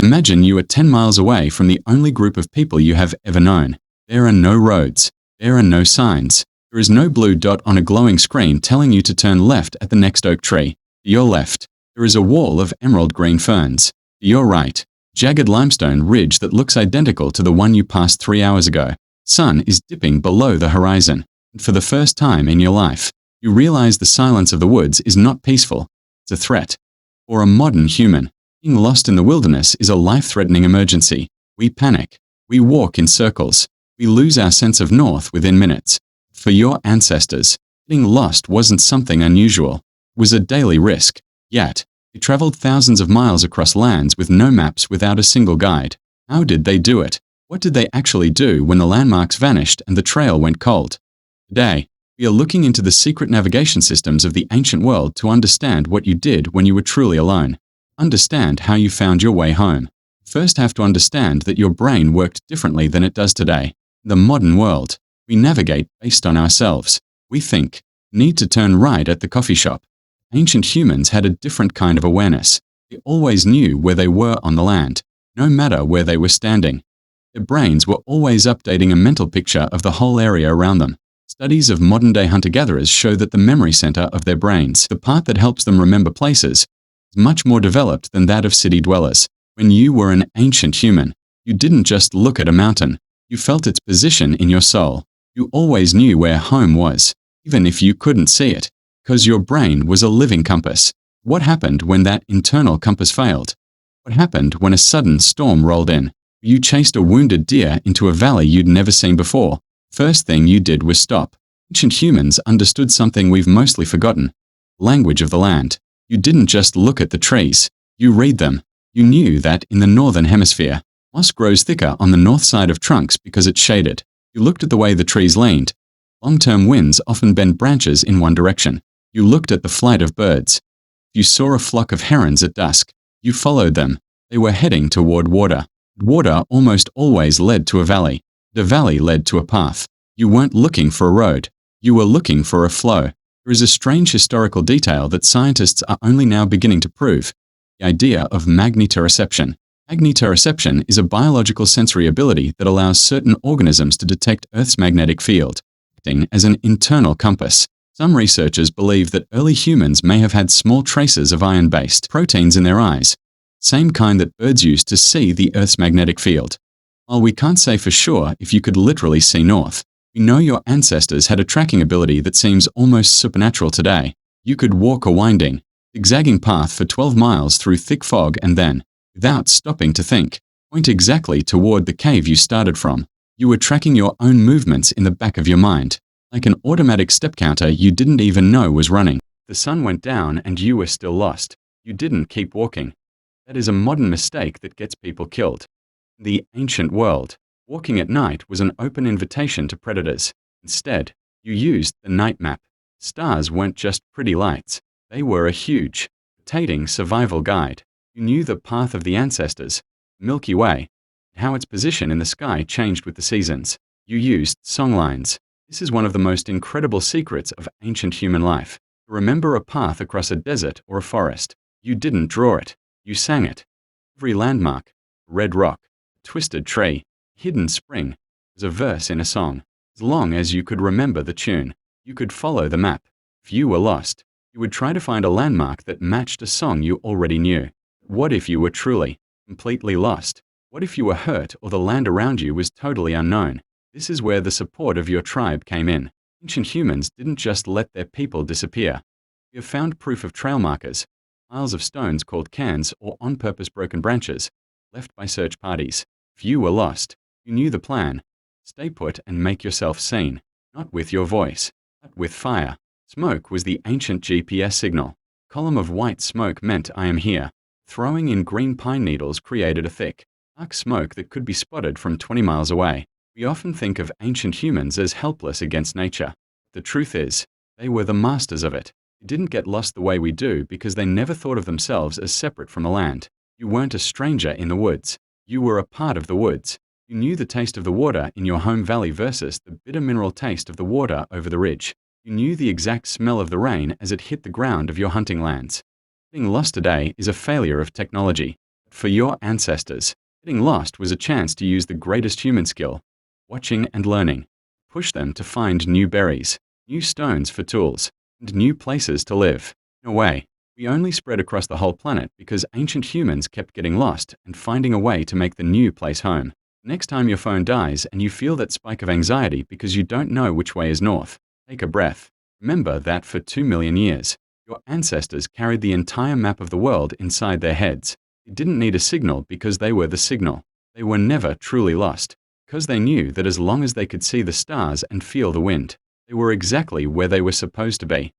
Imagine you are 10 miles away from the only group of people you have ever known. There are no roads. There are no signs. There is no blue dot on a glowing screen telling you to turn left at the next oak tree. To your left, there is a wall of emerald green ferns. To your right, jagged limestone ridge that looks identical to the one you passed 3 hours ago. Sun is dipping below the horizon. And for the first time in your life, you realize the silence of the woods is not peaceful. It's a threat. For a modern human, being lost in the wilderness is a life-threatening emergency. We panic. We walk in circles. We lose our sense of north within minutes. For your ancestors, getting lost wasn't something unusual. It was a daily risk. Yet, they traveled thousands of miles across lands with no maps, without a single guide. How did they do it? What did they actually do when the landmarks vanished and the trail went cold? Today, we are looking into the secret navigation systems of the ancient world to understand what you did when you were truly alone. Understand how you found your way home. First, have to understand that your brain worked differently than it does today. In the modern world, we navigate based on ourselves. We think, need to turn right at the coffee shop. Ancient humans had a different kind of awareness. They always knew where they were on the land, no matter where they were standing. Their brains were always updating a mental picture of the whole area around them. Studies of modern-day hunter-gatherers show that the memory center of their brains, the part that helps them remember places, is much more developed than that of city dwellers. When you were an ancient human, you didn't just look at a mountain. You felt its position in your soul. You always knew where home was, even if you couldn't see it, because your brain was a living compass. What happened when that internal compass failed? What happened when a sudden storm rolled in? You chased a wounded deer into a valley you'd never seen before. First thing you did was stop. Ancient humans understood something we've mostly forgotten: language of the land. You didn't just look at the trees. You read them. You knew that in the northern hemisphere, moss grows thicker on the north side of trunks because it's shaded. You looked at the way the trees leaned. Long-term winds often bend branches in one direction. You looked at the flight of birds. You saw a flock of herons at dusk. You followed them. They were heading toward water. Water almost always led to a valley. The valley led to a path. You weren't looking for a road. You were looking for a flow. There is a strange historical detail that scientists are only now beginning to prove: the idea of magnetoreception. Magnetoreception is a biological sensory ability that allows certain organisms to detect Earth's magnetic field, acting as an internal compass. Some researchers believe that early humans may have had small traces of iron-based proteins in their eyes, same kind that birds use to see the Earth's magnetic field. While we can't say for sure if you could literally see north, we know your ancestors had a tracking ability that seems almost supernatural today. You could walk a winding, zigzagging path for 12 miles through thick fog and then, without stopping to think, point exactly toward the cave you started from. You were tracking your own movements in the back of your mind, like an automatic step counter you didn't even know was running. The sun went down and you were still lost. You didn't keep walking. That is a modern mistake that gets people killed. In the ancient world, walking at night was an open invitation to predators. Instead, you used the night map. Stars weren't just pretty lights. They were a huge, rotating survival guide. You knew the path of the ancestors, the Milky Way, and how its position in the sky changed with the seasons. You used songlines. This is one of the most incredible secrets of ancient human life. To remember a path across a desert or a forest, you didn't draw it. You sang it. Every landmark, a red rock, a twisted tree, a hidden spring, was a verse in a song. As long as you could remember the tune, you could follow the map. If you were lost, you would try to find a landmark that matched a song you already knew. What if you were truly, completely lost? What if you were hurt or the land around you was totally unknown? This is where the support of your tribe came in. Ancient humans didn't just let their people disappear. We have found proof of trail markers, piles of stones called cairns or on-purpose broken branches, left by search parties. If you were lost, you knew the plan. Stay put and make yourself seen, not with your voice, but with fire. Smoke was the ancient GPS signal. A column of white smoke meant I am here. Throwing in green pine needles created a thick, dark smoke that could be spotted from 20 miles away. We often think of ancient humans as helpless against nature. The truth is, they were the masters of it. They didn't get lost the way we do because they never thought of themselves as separate from the land. You weren't a stranger in the woods. You were a part of the woods. You knew the taste of the water in your home valley versus the bitter mineral taste of the water over the ridge. You knew the exact smell of the rain as it hit the ground of your hunting lands. Getting lost today is a failure of technology. For your ancestors, getting lost was a chance to use the greatest human skill, watching and learning. Push them to find new berries, new stones for tools, and new places to live. In a way, we only spread across the whole planet because ancient humans kept getting lost and finding a way to make the new place home. Next time your phone dies and you feel that spike of anxiety because you don't know which way is north, take a breath. Remember that for 2 million years, your ancestors carried the entire map of the world inside their heads. They didn't need a signal because they were the signal. They were never truly lost, because they knew that as long as they could see the stars and feel the wind, they were exactly where they were supposed to be.